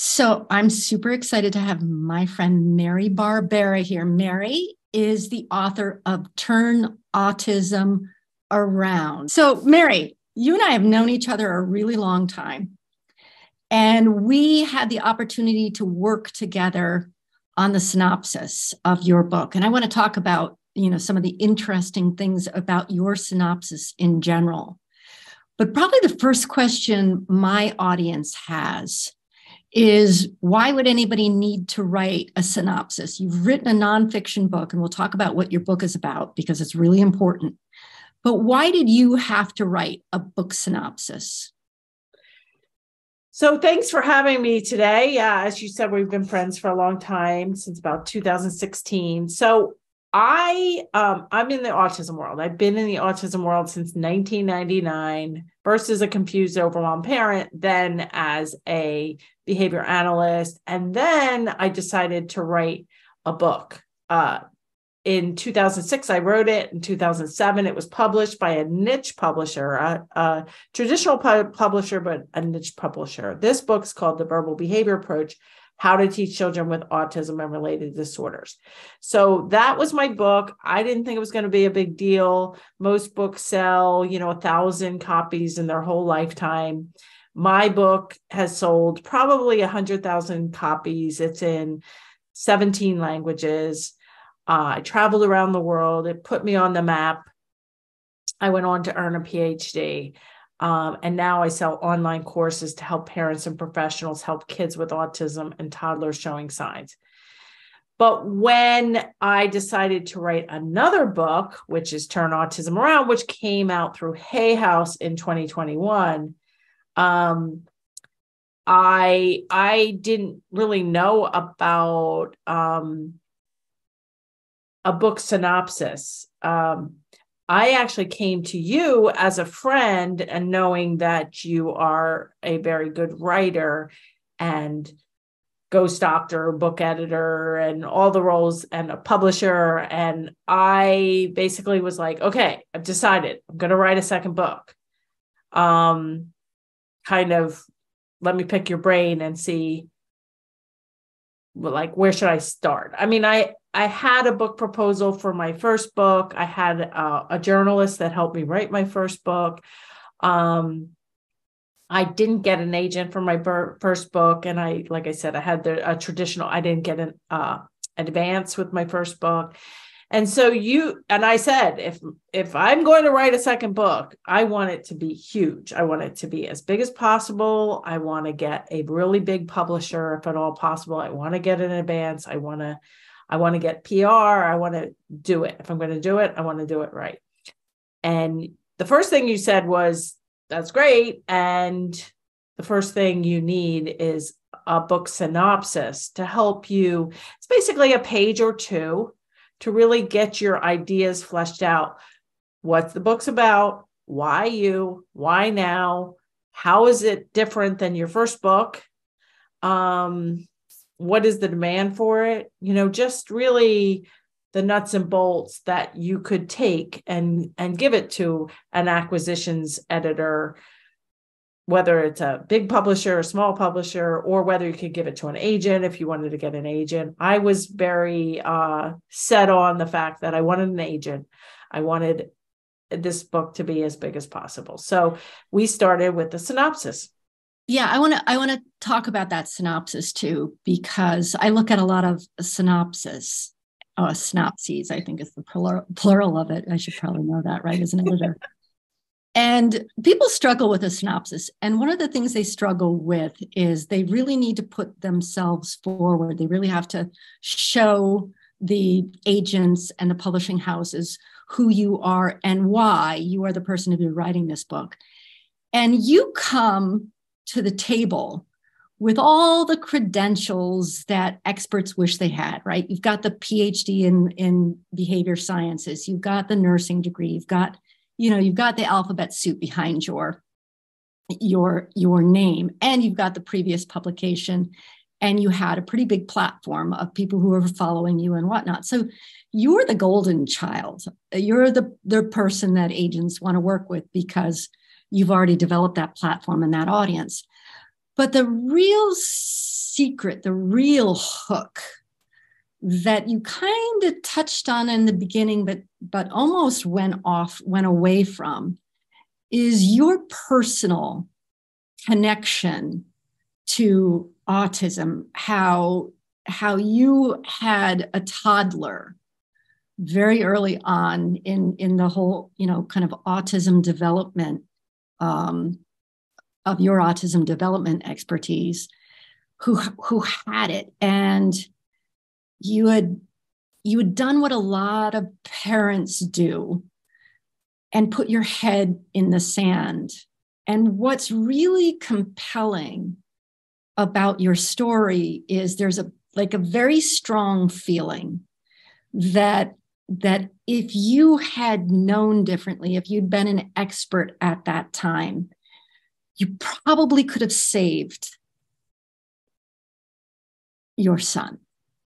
So I'm super excited to have my friend Mary Barbera here. Mary is the author of Turn Autism Around. So Mary, you and I have known each other a really long time. And we had the opportunity to work together on the synopsis of your book. And I want to talk about, some of the interesting things about your synopsis in general. But probably the first question my audience has is, why would anybody need to write a synopsis? You've written a nonfiction book, and we'll talk about what your book is about because it's really important. But why did you have to write a book synopsis? So thanks for having me today. Yeah, as you said, we've been friends for a long time, since about 2016. So I'm in the autism world. I've been in the autism world since 1999, first as a confused, overwhelmed parent, then as a behavior analyst. And then I decided to write a book. In 2006, I wrote it. In 2007, it was published by a niche publisher, a traditional publisher, but a niche publisher. This book's called The Verbal Behavior Approach: How to Teach Children with Autism and Related Disorders. So that was my book. I didn't think it was going to be a big deal. Most books sell, 1,000 copies in their whole lifetime. My book has sold probably 100,000 copies. It's in 17 languages. I traveled around the world. It put me on the map. I went on to earn a PhD. And now I sell online courses to help parents and professionals help kids with autism and toddlers showing signs. But when I decided to write another book, which is Turn Autism Around, which came out through Hay House in 2021, I didn't really know about a book synopsis. I actually came to you as a friend, and knowing that you are a very good writer and ghost doctor, book editor, and all the roles, and a publisher. And I basically was like, okay, I've decided I'm going to write a second book. Kind of let me pick your brain and see, where should I start? I mean, I had a book proposal for my first book. I had a journalist that helped me write my first book. I didn't get an agent for my first book. And like I said, I had a traditional, I didn't get an advance with my first book. And so I said, if I'm going to write a second book, I want it to be huge. I want it to be as big as possible. I want to get a really big publisher, if at all possible. I want to get an advance. I want to get PR. I want to do it. If I'm going to do it, I want to do it right. And the first thing you said was, that's great. And the first thing you need is a book synopsis to help you. It's basically a page or two to really get your ideas fleshed out. What the book's about, why you, why now, how is it different than your first book? What is the demand for it? Just really the nuts and bolts that you could take and give it to an acquisitions editor, whether it's a big publisher, a small publisher, or whether you could give it to an agent if you wanted to get an agent. I was very set on the fact that I wanted an agent. I wanted this book to be as big as possible. So we started with the synopsis. Yeah, I want to talk about that synopsis too, because I look at a lot of synopses, I think is the plural of it. I should probably know that, right, as an editor. And people struggle with a synopsis. And one of the things they struggle with is they really need to put themselves forward. They really have to show the agents and the publishing houses who you are and why you are the person to be writing this book. And you come to the table with all the credentials that experts wish they had, right? You've got the PhD in behavior sciences. You've got the nursing degree. You've got the alphabet soup behind your name, and you've got the previous publication, and you had a pretty big platform of people who are following you and whatnot. So you're the golden child. You're the person that agents want to work with because you've already developed that platform and that audience. But the real secret, the real hook that you kind of touched on in the beginning, but almost went away from, is your personal connection to autism, how you had a toddler very early on in the whole, kind of autism development, of your autism development expertise, who had it, and you had done what a lot of parents do and put your head in the sand. And what's really compelling about your story is there's a very strong feeling that if you had known differently, if you'd been an expert at that time, you probably could have saved your son,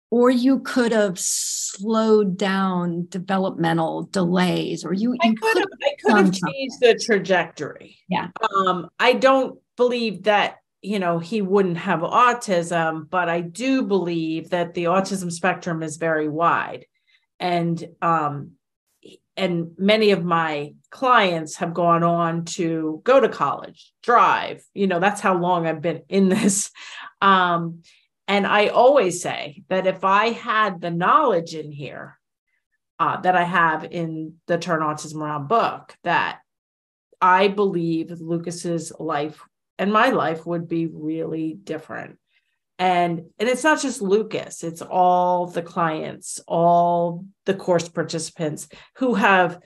or you could have slowed down developmental delays, or I could have changed the trajectory. Yeah. I don't believe that, he wouldn't have autism, but I do believe that the autism spectrum is very wide. And many of my clients have gone on to go to college, drive, that's how long I've been in this. And I always say that if I had the knowledge in here that I have in the Turn Autism Around book, that I believe Lucas's life and my life would be really different. And it's not just Lucas, it's all the clients, all the course participants who have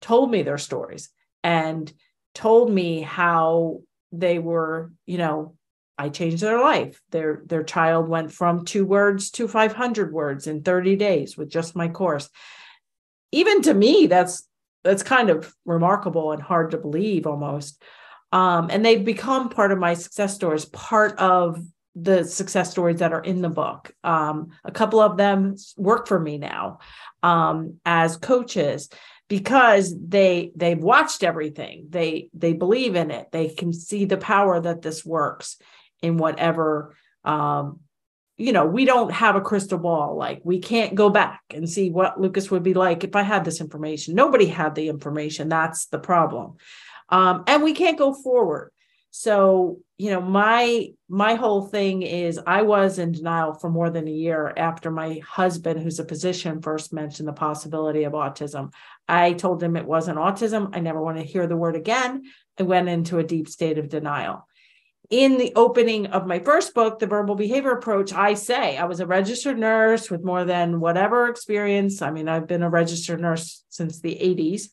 told me their stories and told me how they were, I changed their life. Their child went from 2 words to 500 words in 30 days with just my course. Even to me, that's kind of remarkable and hard to believe almost. And they've become part of my success stories, part of the success stories that are in the book. A couple of them work for me now as coaches because they've watched everything. They believe in it. They can see the power that this works in whatever, we don't have a crystal ball. Like, we can't go back and see what Lucas would be like if I had this information. Nobody had the information. That's the problem. And we can't go forward. So, my whole thing is I was in denial for more than a year after my husband, who's a physician, first mentioned the possibility of autism. I told him it wasn't autism. I never want to hear the word again. I went into a deep state of denial. In the opening of my first book, The Verbal Behavior Approach, I say I was a registered nurse with more than whatever experience. I mean, I've been a registered nurse since the 80s.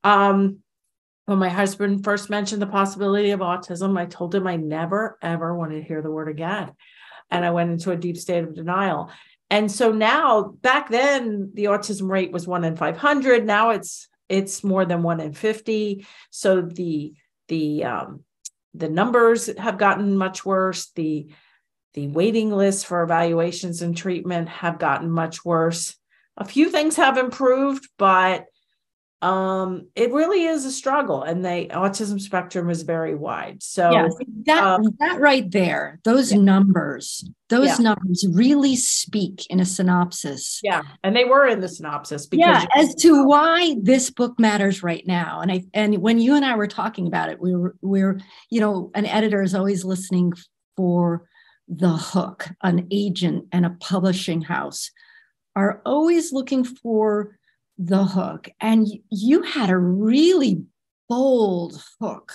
When my husband first mentioned the possibility of autism, I told him I never, ever wanted to hear the word again. And I went into a deep state of denial. And so now, back then, the autism rate was 1 in 500. Now it's more than 1 in 50. So the numbers have gotten much worse. The waiting lists for evaluations and treatment have gotten much worse. A few things have improved, but it really is a struggle, and the autism spectrum is very wide. So that right there, those numbers really speak in a synopsis. Yeah. And they were in the synopsis because as to why this book matters right now. And when you and I were talking about it, we're an editor is always listening for the hook. An agent and a publishing house are always looking for the hook. And you had a really bold hook.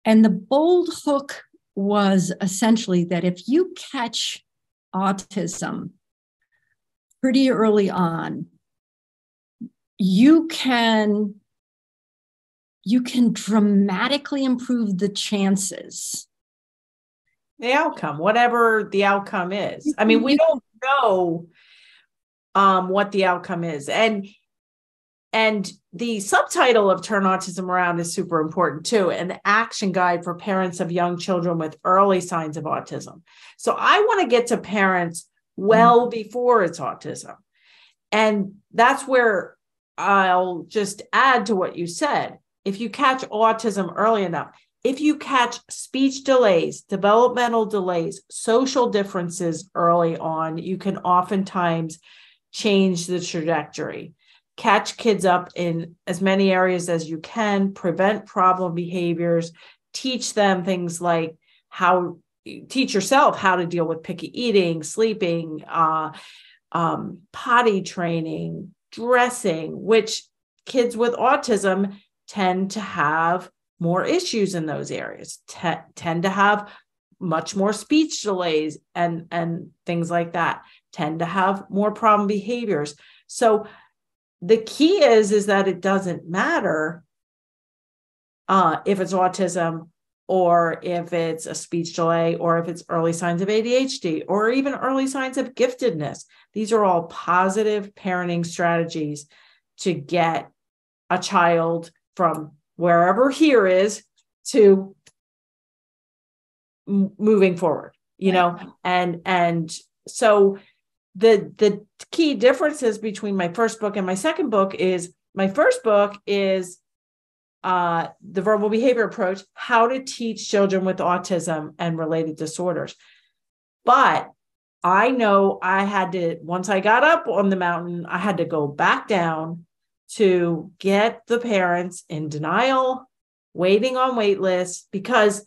And the bold hook was essentially that if you catch autism pretty early on, you can dramatically improve the chances. The outcome, whatever the outcome is. I mean, we don't know what the outcome is. And the subtitle of Turn Autism Around is super important too, an action guide for parents of young children with early signs of autism. So I want to get to parents well before it's autism. And that's where I'll just add to what you said. If you catch autism early enough, if you catch speech delays, developmental delays, social differences early on, you can oftentimes change the trajectory. Catch kids up in as many areas as you can, prevent problem behaviors, teach them things like teach yourself how to deal with picky eating, sleeping, potty training, dressing, which kids with autism tend to have more issues in those areas, tend to have much more speech delays and things like that, tend to have more problem behaviors. So the key is that it doesn't matter if it's autism or if it's a speech delay or if it's early signs of ADHD or even early signs of giftedness. These are all positive parenting strategies to get a child from wherever here is to moving forward, and so the key differences between my first book and my second book is my first book is the verbal behavior approach, how to teach children with autism and related disorders. But I know I had to, once I got up on the mountain, I had to go back down to get the parents in denial, waiting on wait lists, because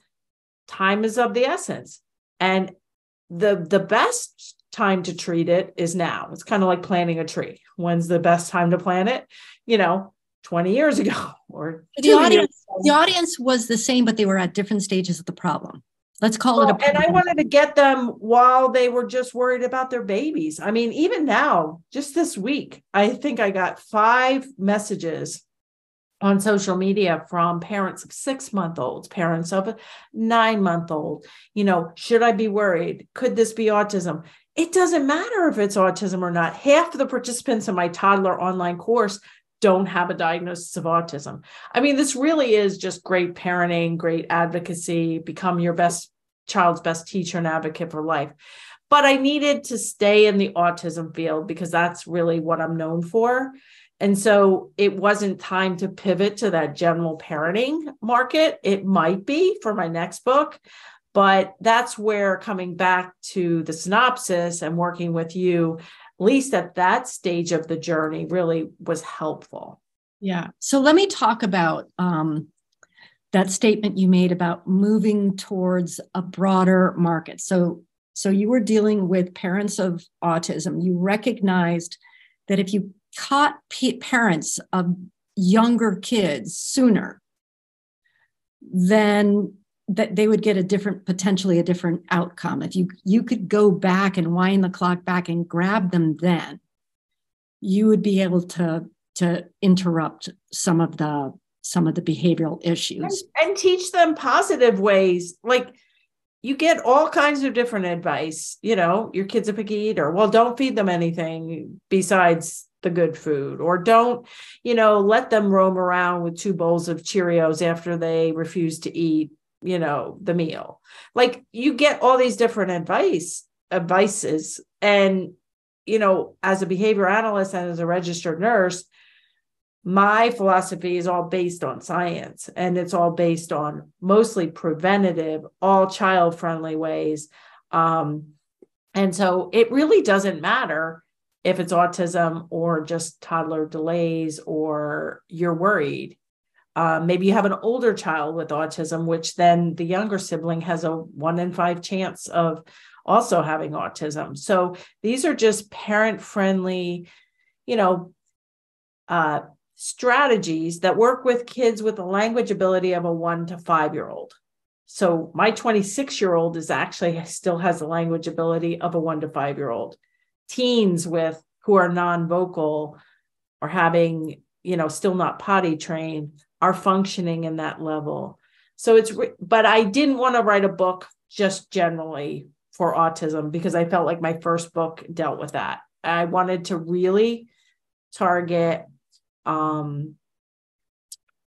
time is of the essence. And the best time to treat it is now. It's kind of like planting a tree. When's the best time to plant it? 20 years ago or the audience was the same, but they were at different stages of the problem. Let's call it a problem. And I wanted to get them while they were just worried about their babies. I mean, even now, just this week, I think I got 5 messages on social media from parents of 6-month-olds, parents of a 9-month-old. Should I be worried? Could this be autism? It doesn't matter if it's autism or not. Half of the participants in my toddler online course don't have a diagnosis of autism. I mean, this really is just great parenting, great advocacy, become your child's best teacher and advocate for life. But I needed to stay in the autism field because that's really what I'm known for. And so it wasn't time to pivot to that general parenting market. It might be for my next book, but that's where coming back to the synopsis and working with you, at least at that stage of the journey, really was helpful. Yeah. So let me talk about that statement you made about moving towards a broader market. So you were dealing with parents of autism. You recognized that if you caught parents of younger kids sooner, then that they would get potentially a different outcome. If you could go back and wind the clock back and grab them then, you would be able to interrupt some of the behavioral issues. And teach them positive ways. Like, you get all kinds of different advice. Your kid's a picky eater. Well, don't feed them anything besides the good food, or don't, let them roam around with 2 bowls of Cheerios after they refuse to eat the meal. Like, you get all these different advices. And, as a behavior analyst and as a registered nurse, my philosophy is all based on science, and it's all based on mostly preventative, all child-friendly ways. And so it really doesn't matter if it's autism or just toddler delays or you're worried. Maybe you have an older child with autism, which then the younger sibling has a 1 in 5 chance of also having autism. So these are just parent-friendly, strategies that work with kids with the language ability of a 1 to 5-year-old. So my 26-year-old still has the language ability of a 1 to 5-year-old. Teens who are non-vocal or having, still not potty trained are functioning in that level. So but I didn't want to write a book just generally for autism because I felt like my first book dealt with that. I wanted to really target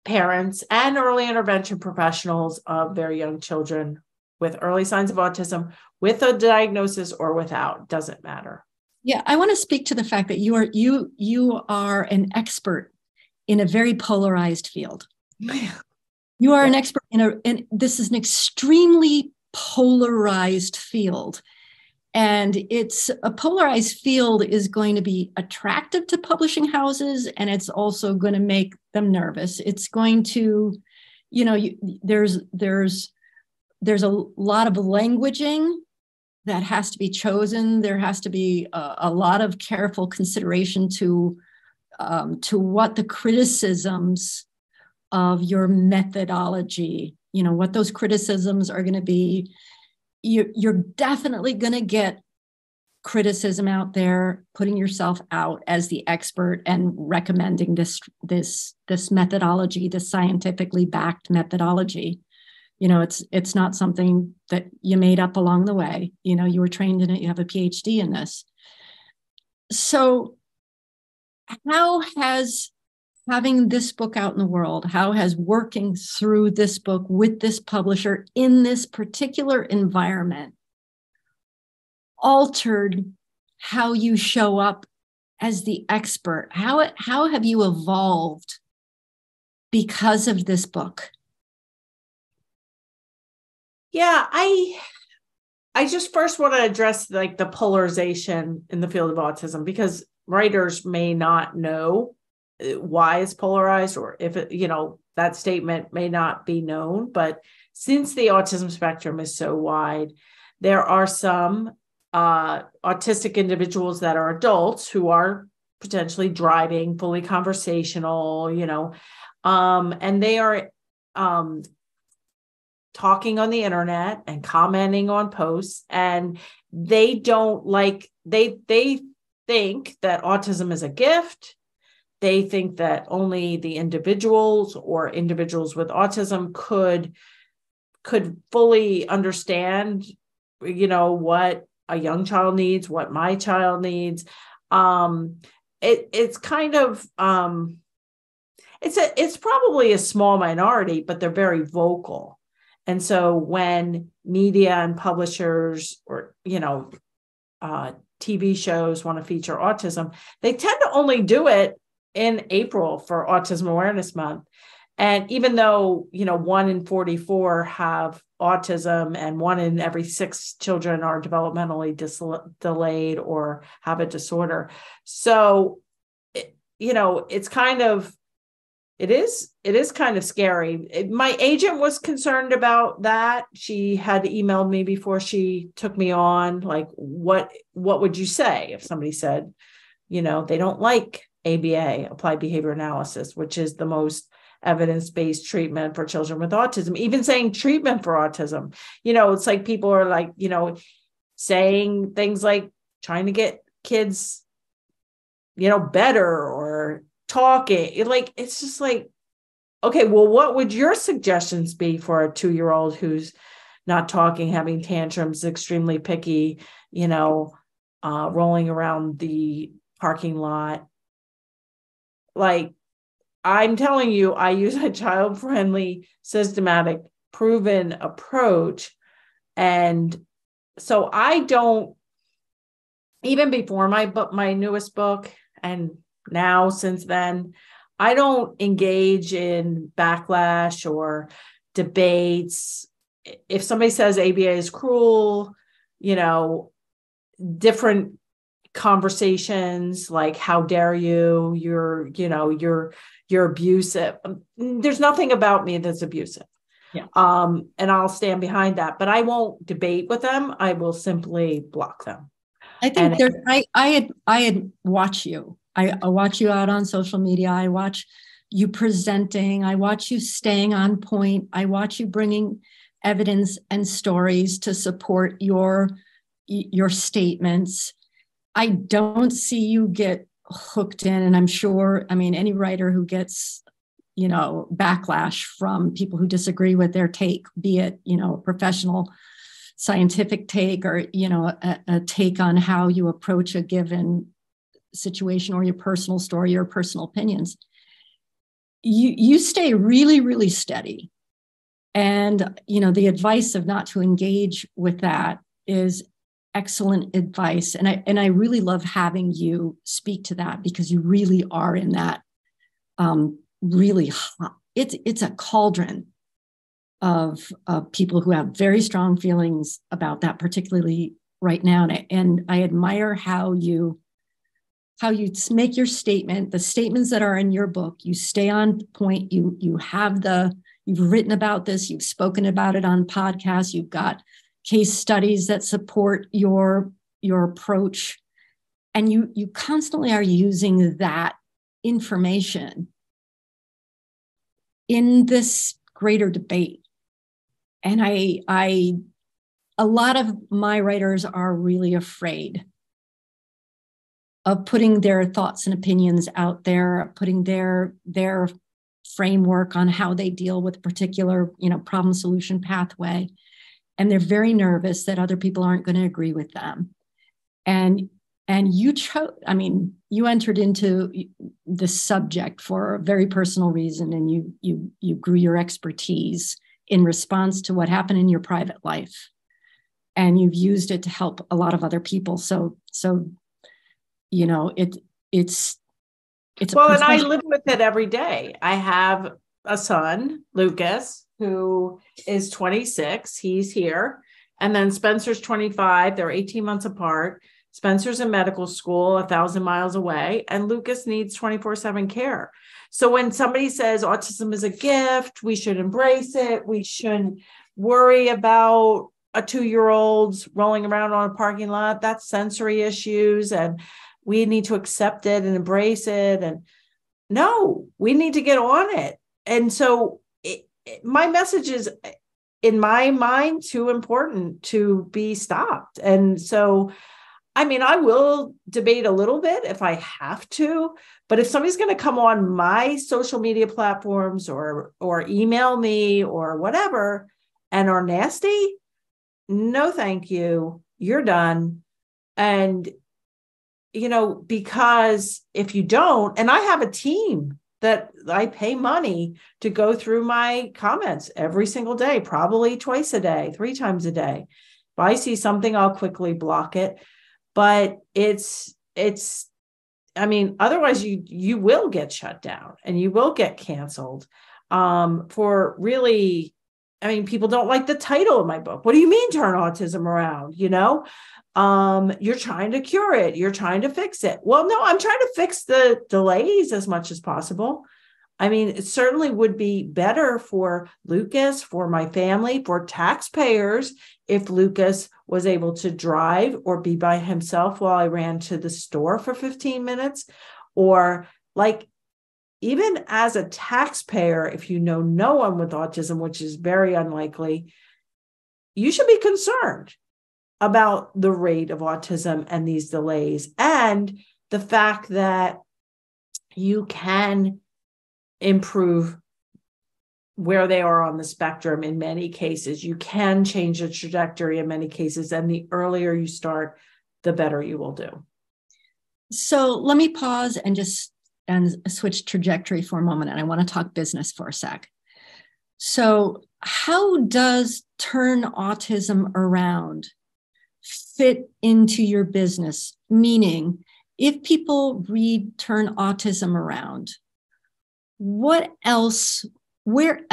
parents and early intervention professionals of very young children with early signs of autism, with a diagnosis or without, doesn't matter. Yeah, I want to speak to the fact that you are an expert in a very polarized field. You are an expert and this is an extremely polarized field. And it's a polarized field is going to be attractive to publishing houses, and it's also going to make them nervous. It's going to, there's a lot of languaging that has to be chosen. There has to be a lot of careful consideration to what the criticisms of your methodology, what those criticisms are going to be. You're definitely going to get criticism out there, putting yourself out as the expert and recommending this methodology, this scientifically backed methodology. It's not something that you made up along the way. You were trained in it. You have a PhD in this. So how has having this book out in the world, how has working through this book with this publisher in this particular environment altered how you show up as the expert? How have you evolved because of this book? Yeah, I just first want to address like the polarization in the field of autism, because writers may not know why it's polarized, or if it, that statement may not be known. But since the autism spectrum is so wide, there are some autistic individuals that are adults who are potentially driving, fully conversational, and they are talking on the internet and commenting on posts, and they think that autism is a gift. They think that only the individuals or individuals with autism could fully understand, what a young child needs, what my child needs. It's kind of it's probably a small minority, but they're very vocal. And so when media and publishers or TV shows want to feature autism, they tend to only do it in April for Autism Awareness Month. And even though, 1 in 44 have autism and 1 in every 6 children are developmentally delayed or have a disorder. So, it's kind of, it is kind of scary. My agent was concerned about that. She had emailed me before she took me on, like, what would you say if somebody said, they don't like ABA, applied behavior analysis, which is the most evidence-based treatment for children with autism. Even saying treatment for autism, it's like people are like, saying things like trying to get kids, better or talking. Like, it's just like, okay, well, what would your suggestions be for a 2-year-old who's not talking, having tantrums, extremely picky, rolling around the parking lot? Like, I'm telling you, I use a child-friendly, systematic, proven approach. And so I don't, even before my newest book, and now since then, I don't engage in backlash or debates. If somebody says ABA is cruel, different conversations like, how dare you, you're abusive. There's nothing about me that's abusive. Yeah. And I'll stand behind that, but I won't debate with them. I will simply block them. I think I watch you. I watch you out on social media. I watch you presenting. I watch you staying on point. I watch you bringing evidence and stories to support your statements. I don't see you get hooked in, and I'm sure, any writer who gets, backlash from people who disagree with their take, be it, a professional scientific take or, a take on how you approach a given situation or your personal story, your personal opinions, you stay really, really steady. And, the advice of not to engage with that is excellent advice. And I really love having you speak to that, because you really are in that really hot, it's a cauldron of people who have very strong feelings about that, particularly right now. And I admire how you make your statement, the statements that are in your book. You stay on point. You've written about this. You've spoken about it on podcasts. You've got case studies that support your approach, and you constantly are using that information in this greater debate. And a lot of my writers are really afraid of putting their thoughts and opinions out there, putting their framework on how they deal with a particular, problem solution pathway. And they're very nervous that other people aren't going to agree with them. And you entered into this subject for a very personal reason, and you grew your expertise in response to what happened in your private life. And you've used it to help a lot of other people. So it's well, and I live with it every day. I have a son, Lucas, who is 26. He's here. And then Spencer's 25. They're 18 months apart. Spencer's in medical school 1,000 miles away, and Lucas needs 24/7 care. So when somebody says autism is a gift, we should embrace it. We shouldn't worry about a 2-year-old rolling around on a parking lot. That's sensory issues, and we need to accept it and embrace it. And no, we need to get on it. And so my message is, in my mind, too important to be stopped. And so, I will debate a little bit if I have to, but if somebody's going to come on my social media platforms or email me or whatever and are nasty, no, thank you. You're done. And, because if you don't, and I have a team that I pay money to go through my comments every single day, probably twice a day, 3 times a day. If I see something, I'll quickly block it. But otherwise you will get shut down and you will get canceled for really, people don't like the title of my book. What do you mean turn autism around? You're trying to cure it. You're trying to fix it. Well, no, I'm trying to fix the delays as much as possible. It certainly would be better for Lucas, for my family, for taxpayers, if Lucas was able to drive or be by himself while I ran to the store for 15 minutes. Or even as a taxpayer, if you know no one with autism, which is very unlikely, you should be concerned about the rate of autism and these delays, and the fact that you can improve where they are on the spectrum in many cases. You can change the trajectory in many cases, and the earlier you start, the better you will do. So let me pause and switch trajectory for a moment, and I want to talk business for a sec. So how does Turn Autism Around fit into your business? Meaning, if people read Turn Autism Around, where else would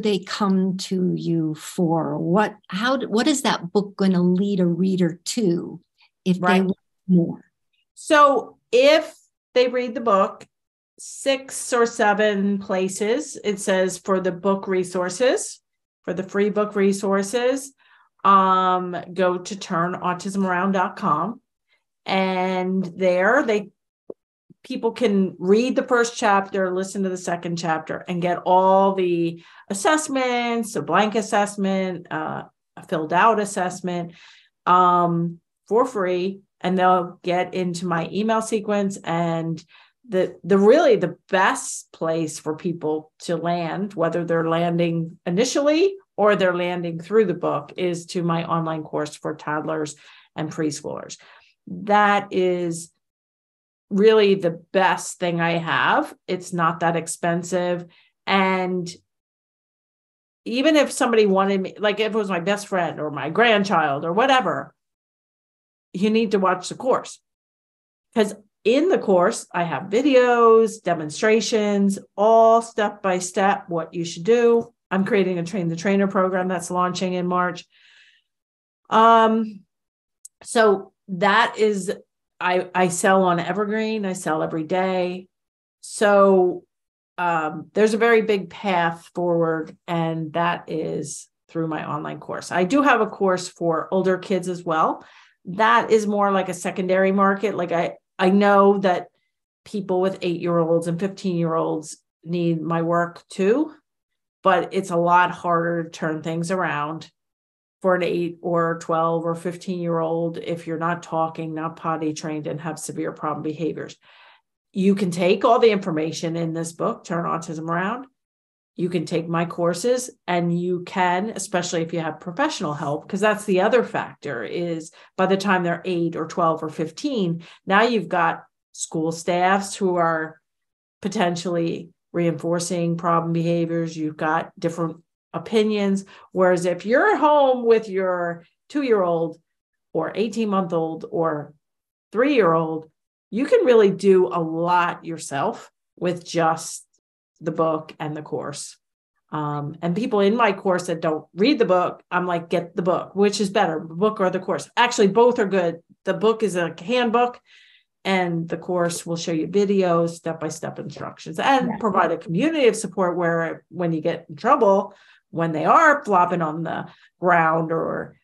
they come to you for? What is that book going to lead a reader to if they want more? So if they read the book, 6 or 7 places, it says for the book resources, for the free book resources, go to turnautismaround.com, and there people can read the first chapter, listen to the second chapter, and get all the assessments, a blank assessment, a filled out assessment, for free. And they'll get into my email sequence. And the best place for people to land, whether they're landing initially or they're landing through the book, is to my online course for toddlers and preschoolers. That is really the best thing I have. It's not that expensive. And even if somebody wanted me, if it was my best friend or my grandchild or whatever, you need to watch the course, because in the course, I have videos, demonstrations, all step by step, what you should do, I'm creating a Train the Trainer program that's launching in March. So that is, I sell on Evergreen. I sell every day. So there's a very big path forward, and that is through my online course. I do have a course for older kids as well. That is more like a secondary market. Like I know that people with 8-year-olds and 15-year-olds need my work too, but it's a lot harder to turn things around for an 8 or 12 or 15-year-old if you're not talking, not potty trained, and have severe problem behaviors. You can take all the information in this book, Turn Autism Around. You can take my courses, and you can, especially if you have professional help, because that's the other factor is by the time they're 8 or 12 or 15, now you've got school staffs who are potentially reinforcing problem behaviors. You've got different opinions. Whereas if you're at home with your 2-year-old or 18-month-old or 3-year-old, you can really do a lot yourself with just the book and the course. And people in my course that don't read the book, I'm like, get the book. Which is better, the book or the course? Actually, both are good. The book is a handbook, and the course will show you videos, step-by-step instructions, and provide a community of support where when you get in trouble, when they are flopping on the ground or,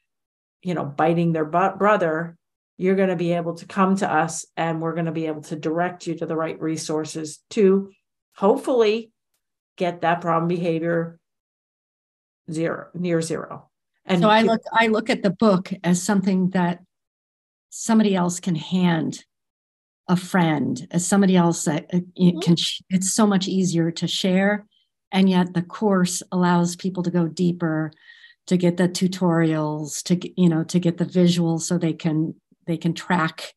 biting their brother, you're going to be able to come to us, and we're going to be able to direct you to the right resources to hopefully get that problem behavior near zero. And so I look at the book as something that somebody else can hand a friend, as somebody else that it's so much easier to share. And yet the course allows people to go deeper, to get the tutorials, to get the visuals so they can track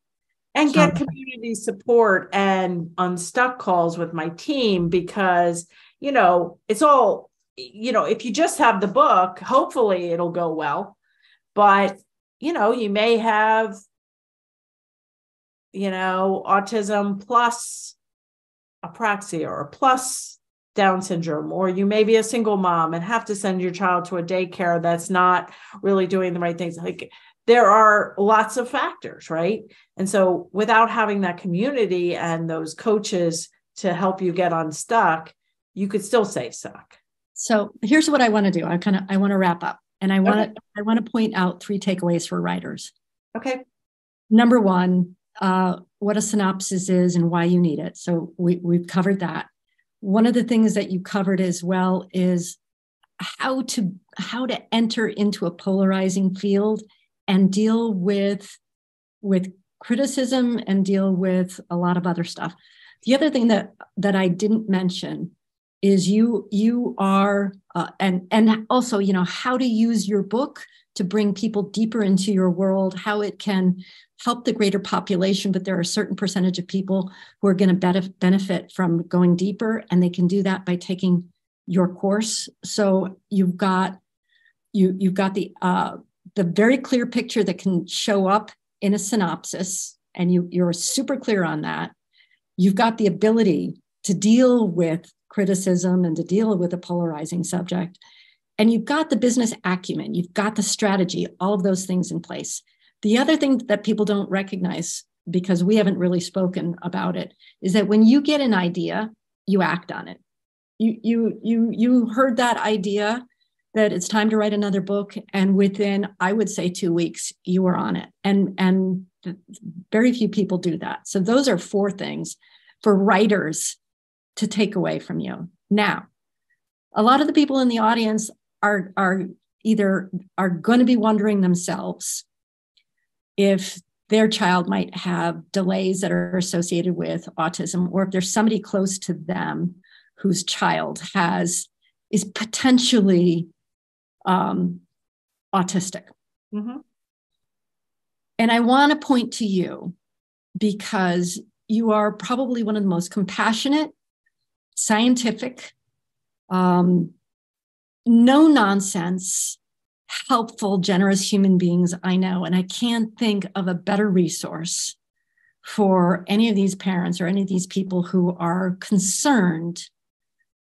and get community support and unstuck calls with my team, because, it's all, if you just have the book, hopefully it'll go well. But, you may have, autism plus apraxia or plus Down syndrome, or you may be a single mom and have to send your child to a daycare that's not really doing the right things. Like, there are lots of factors, right? And so without having that community and those coaches to help you get unstuck, you could still stay stuck. So here's what I want to do. I want to wrap up, and I want to point out 3 takeaways for writers. Okay. Number 1, what a synopsis is and why you need it. So we've covered that. One of the things that you covered as well is how to enter into a polarizing field and deal with criticism and deal with a lot of other stuff. The other thing that I didn't mention is you are and also how to use your book to bring people deeper into your world, how it can help the greater population, but there are a certain percentage of people who are going to benefit from going deeper, and they can do that by taking your course. So you've got the very clear picture that can show up in a synopsis, and you're super clear on that. You've got the ability to deal with criticism and to deal with a polarizing subject. And you've got the business acumen, you've got the strategy, all of those things in place. The other thing that people don't recognize, because we haven't really spoken about it, is that when you get an idea, you act on it. You heard that idea that it's time to write another book, and within, I would say, 2 weeks, you were on it. And very few people do that. So those are 4 things for writers to take away from you. Now, a lot of the people in the audience are going to be wondering themselves if their child might have delays that are associated with autism, or if there's somebody close to them whose child is potentially autistic. Mm-hmm. And I want to point to you because you are probably one of the most compassionate, scientific, no nonsense, helpful, generous human beings I know. And I can't think of a better resource for any of these parents or any of these people who are concerned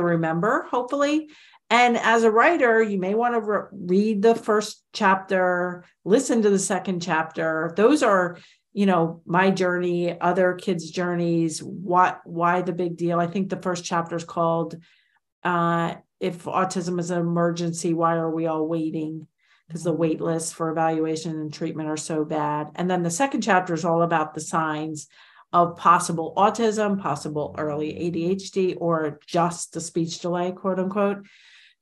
to remember, hopefully. And as a writer, you may want to read the first chapter, listen to the second chapter. Those are, my journey, other kids' journeys. Why the big deal? I think the first chapter is called If Autism is an Emergency, Why Are We All Waiting? Because the wait lists for evaluation and treatment are so bad. And then the second chapter is all about the signs of possible autism, possible early ADHD, or just the speech delay, quote unquote.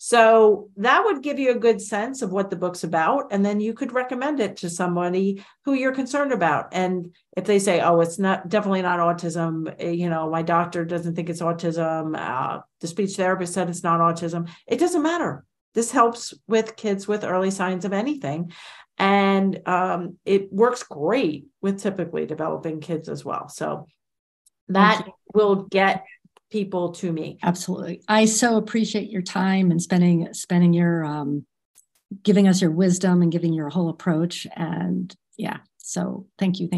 So that would give you a good sense of what the book's about. And then you could recommend it to somebody who you're concerned about. And if they say, oh, it's definitely not autism, my doctor doesn't think it's autism, the speech therapist said it's not autism, it doesn't matter. This helps with kids with early signs of anything. And it works great with typically developing kids as well. So that will get people to me. Absolutely. I so appreciate your time and spending your giving us your wisdom and giving your whole approach. And yeah, so thank you.